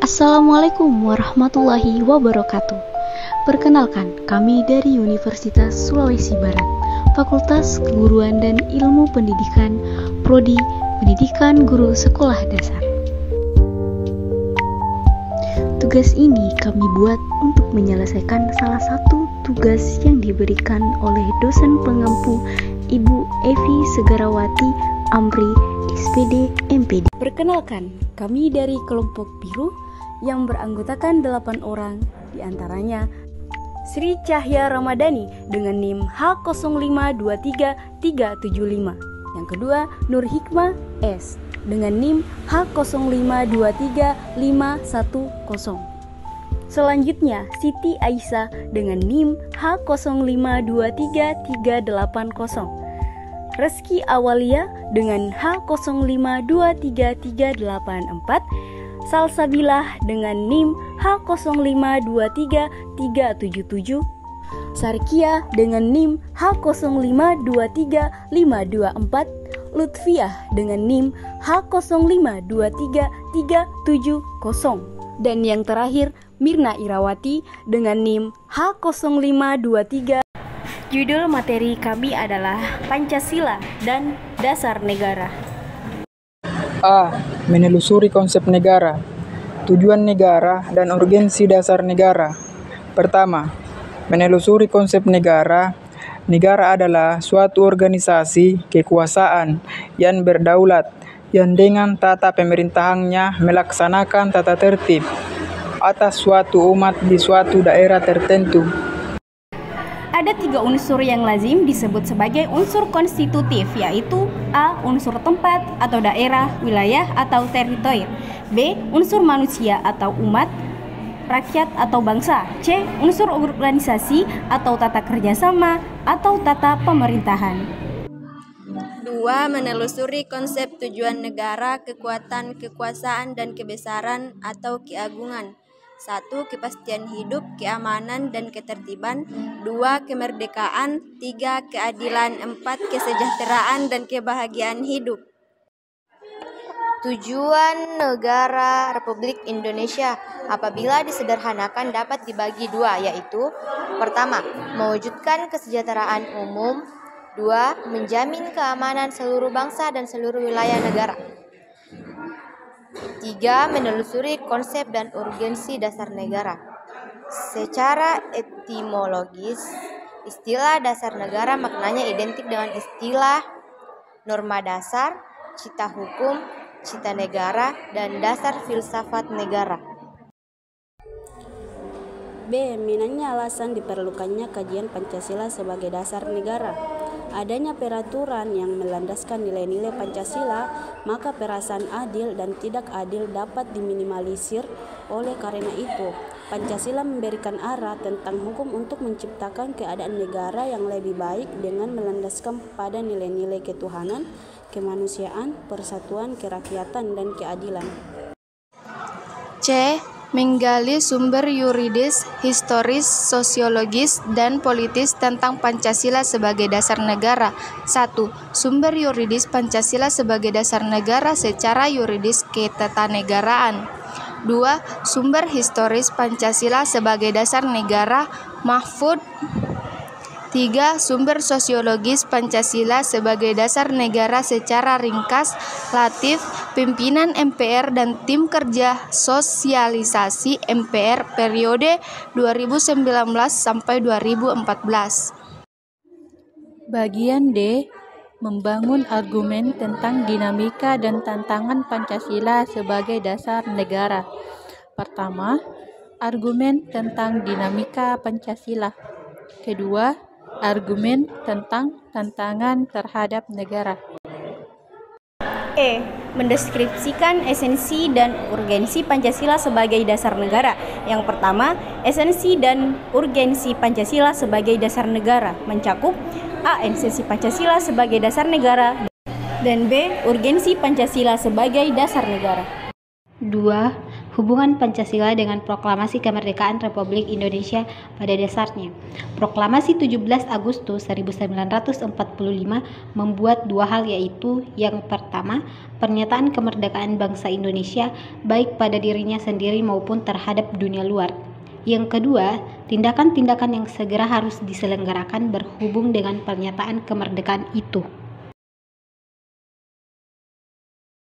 Assalamualaikum warahmatullahi wabarakatuh. Perkenalkan, kami dari Universitas Sulawesi Barat, Fakultas Keguruan dan Ilmu Pendidikan, Prodi Pendidikan Guru Sekolah Dasar. Tugas ini kami buat untuk menyelesaikan salah satu tugas yang diberikan oleh dosen pengampu Ibu Evi Segarawati Amri, SPD MPD. Perkenalkan, kami dari kelompok biru yang beranggotakan 8 orang, diantaranya Sri Cahya Ramadhani dengan NIM H0523375. Yang kedua, Nur Hikmah S dengan NIM H0523510. Selanjutnya, Siti Aisyah dengan NIM H0523380. Reski Awalia dengan H0523384. Salsabilah dengan NIM H0523377. Sarkia dengan NIM H0523524. Lutfiah dengan NIM H0523370. Dan yang terakhir, Mirna Irawati dengan NIM H0523. Judul materi kami adalah Pancasila dan Dasar Negara. A. Menelusuri konsep negara, tujuan negara, dan urgensi dasar negara. Pertama, menelusuri konsep negara. Negara adalah suatu organisasi kekuasaan yang berdaulat, yang dengan tata pemerintahannya melaksanakan tata tertib atas suatu umat di suatu daerah tertentu. Ada 3 unsur yang lazim disebut sebagai unsur konstitutif, yaitu A. Unsur tempat atau daerah, wilayah atau teritori. B. Unsur manusia atau umat, rakyat atau bangsa. C. Unsur organisasi atau tata kerjasama atau tata pemerintahan. 2. Menelusuri konsep tujuan negara, kekuatan, kekuasaan, dan kebesaran atau keagungan. 1. Kepastian hidup, keamanan, dan ketertiban. 2. Kemerdekaan. 3. Keadilan. 4. Kesejahteraan dan kebahagiaan hidup. Tujuan negara Republik Indonesia apabila disederhanakan dapat dibagi 2, yaitu pertama, mewujudkan kesejahteraan umum. 2. Menjamin keamanan seluruh bangsa dan seluruh wilayah negara. 3. Menelusuri konsep dan urgensi dasar negara. Secara etimologis, istilah dasar negara maknanya identik dengan istilah norma dasar, cita hukum, cita negara, dan dasar filsafat negara. B. Minimnya alasan diperlukannya kajian Pancasila sebagai dasar negara. Adanya peraturan yang melandaskan nilai-nilai Pancasila, maka perasaan adil dan tidak adil dapat diminimalisir. Oleh karena itu, Pancasila memberikan arah tentang hukum untuk menciptakan keadaan negara yang lebih baik dengan melandaskan pada nilai-nilai ketuhanan, kemanusiaan, persatuan, kerakyatan, dan keadilan. C. Menggali sumber yuridis, historis, sosiologis, dan politis tentang Pancasila sebagai dasar negara. 1. Sumber yuridis Pancasila sebagai dasar negara secara yuridis ketatanegaraan. 2. Sumber historis Pancasila sebagai dasar negara. Mahfud. 3. Sumber sosiologis Pancasila sebagai dasar negara secara ringkas, Latif, pimpinan MPR dan tim kerja sosialisasi MPR periode 2019 sampai 2014. Bagian D. Membangun argumen tentang dinamika dan tantangan Pancasila sebagai dasar negara. Pertama, argumen tentang dinamika Pancasila. Kedua, argumen tentang tantangan terhadap negara. E. Mendeskripsikan esensi dan urgensi Pancasila sebagai dasar negara. Yang pertama, esensi dan urgensi Pancasila sebagai dasar negara mencakup A. Esensi Pancasila sebagai dasar negara, dan B. Urgensi Pancasila sebagai dasar negara. 2. Hubungan Pancasila dengan Proklamasi Kemerdekaan Republik Indonesia pada dasarnya. Proklamasi 17 Agustus 1945 membuat dua hal, yaitu yang pertama, pernyataan kemerdekaan bangsa Indonesia baik pada dirinya sendiri maupun terhadap dunia luar. Yang kedua, tindakan-tindakan yang segera harus diselenggarakan berhubung dengan pernyataan kemerdekaan itu.